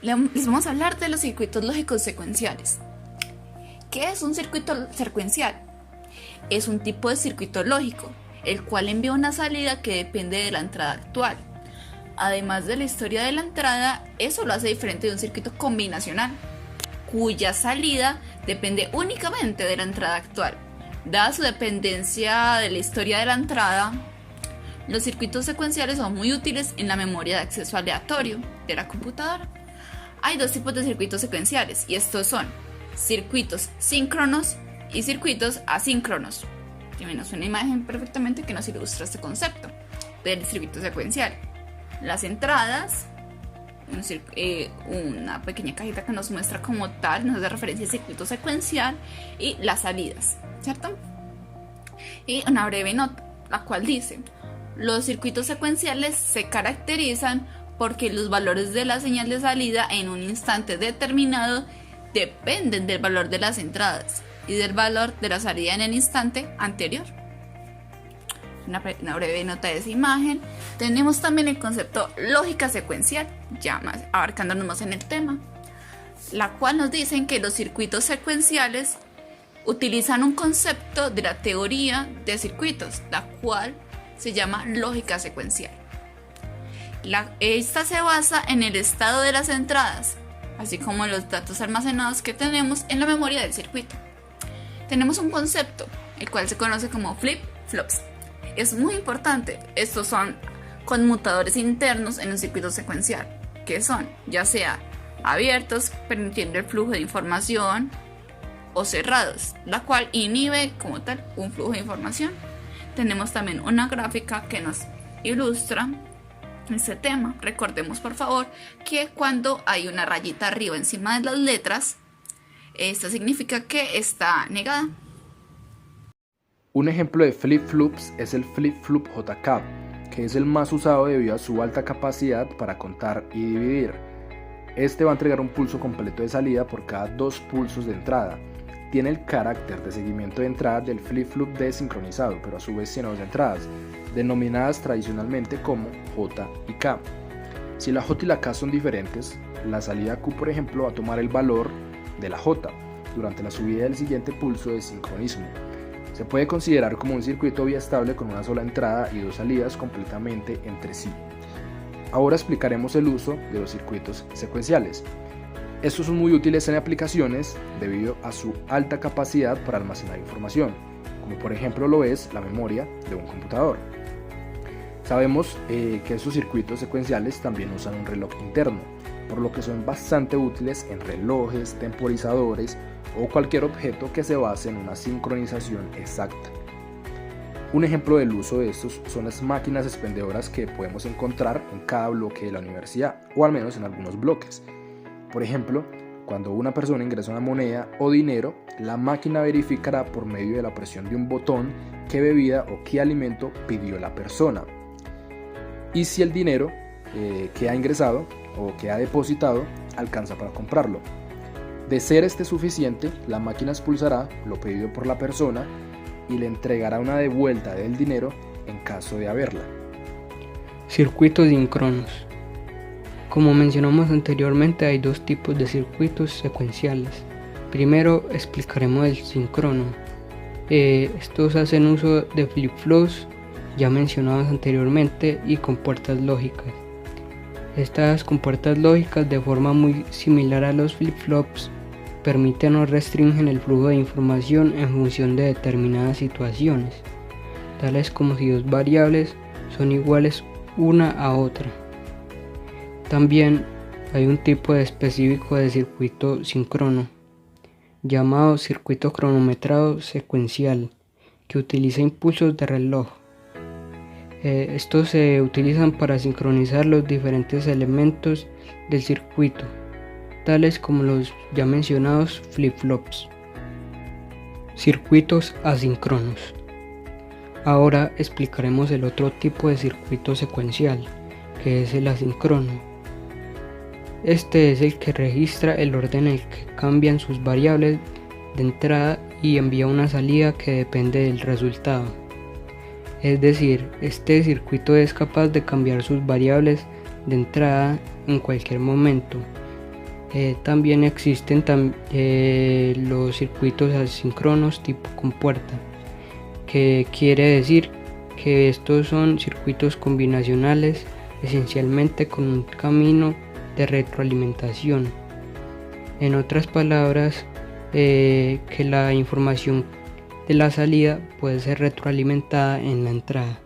Les vamos a hablar de los circuitos lógicos secuenciales. ¿Qué es un circuito secuencial? Es un tipo de circuito lógico, el cual envía una salida que depende de la entrada actual. Además de la historia de la entrada, eso lo hace diferente de un circuito combinacional, cuya salida depende únicamente de la entrada actual. Dada su dependencia de la historia de la entrada, los circuitos secuenciales son muy útiles en la memoria de acceso aleatorio de la computadora. Hay dos tipos de circuitos secuenciales, y estos son circuitos síncronos y circuitos asíncronos. Tenemos una imagen perfectamente que nos ilustra este concepto del circuito secuencial. Las entradas, una pequeña cajita que nos muestra como tal, nos da referencia al circuito secuencial, y las salidas, ¿cierto? Y una breve nota, la cual dice: los circuitos secuenciales se caracterizan porque los valores de la señal de salida en un instante determinado dependen del valor de las entradas y del valor de la salida en el instante anterior. Una breve nota de esa imagen. Tenemos también el concepto lógica secuencial, ya más abarcándonos más en el tema, la cual nos dicen que los circuitos secuenciales utilizan un concepto de la teoría de circuitos, la cual se llama lógica secuencial. Esta se basa en el estado de las entradas, así como en los datos almacenados que tenemos en la memoria del circuito. Tenemos un concepto, el cual se conoce como flip-flops. Es muy importante, estos son conmutadores internos en un circuito secuencial, que son ya sea abiertos, permitiendo el flujo de información, o cerrados, la cual inhibe como tal un flujo de información. Tenemos también una gráfica que nos ilustra este tema. Recordemos por favor que cuando hay una rayita arriba encima de las letras, esto significa que está negada. Un ejemplo de flip-flops es el flip-flop JK, que es el más usado debido a su alta capacidad para contar y dividir. Este va a entregar un pulso completo de salida por cada 2 pulsos de entrada. Tiene el carácter de seguimiento de entrada del flip-flop desincronizado, pero a su vez tiene 2 entradas, denominadas tradicionalmente como J y K. Si la J y la K son diferentes, la salida Q, por ejemplo, va a tomar el valor de la J durante la subida del siguiente pulso de sincronismo. Se puede considerar como un circuito biestable con una sola entrada y 2 salidas completamente entre sí. Ahora explicaremos el uso de los circuitos secuenciales. Estos son muy útiles en aplicaciones debido a su alta capacidad para almacenar información, como por ejemplo lo es la memoria de un computador. Sabemos que estos circuitos secuenciales también usan un reloj interno, por lo que son bastante útiles en relojes, temporizadores o cualquier objeto que se base en una sincronización exacta. Un ejemplo del uso de estos son las máquinas expendedoras que podemos encontrar en cada bloque de la universidad, o al menos en algunos bloques. Por ejemplo, cuando una persona ingresa una moneda o dinero, la máquina verificará por medio de la presión de un botón qué bebida o qué alimento pidió la persona, y si el dinero que ha ingresado o que ha depositado alcanza para comprarlo. De ser este suficiente, la máquina expulsará lo pedido por la persona y le entregará una devuelta del dinero en caso de haberla. Circuitos síncronos. Como mencionamos anteriormente, hay 2 tipos de circuitos secuenciales. Primero explicaremos el síncrono. Estos hacen uso de flip-flops ya mencionados anteriormente y compuertas lógicas. Estas compuertas lógicas, de forma muy similar a los flip-flops, permiten o restringen el flujo de información en función de determinadas situaciones, tales como si 2 variables son iguales una a otra. También hay un tipo específico de circuito síncrono, llamado circuito cronometrado secuencial, que utiliza impulsos de reloj. Estos se utilizan para sincronizar los diferentes elementos del circuito, tales como los ya mencionados flip-flops. Circuitos asíncronos. Ahora explicaremos el otro tipo de circuito secuencial, que es el asíncrono. Este es el que registra el orden en el que cambian sus variables de entrada y envía una salida que depende del resultado. Es decir, este circuito es capaz de cambiar sus variables de entrada en cualquier momento También existen los circuitos asíncronos tipo compuerta, que quiere decir que estos son circuitos combinacionales esencialmente con un camino de retroalimentación. En otras palabras, que la información de la salida puede ser retroalimentada en la entrada.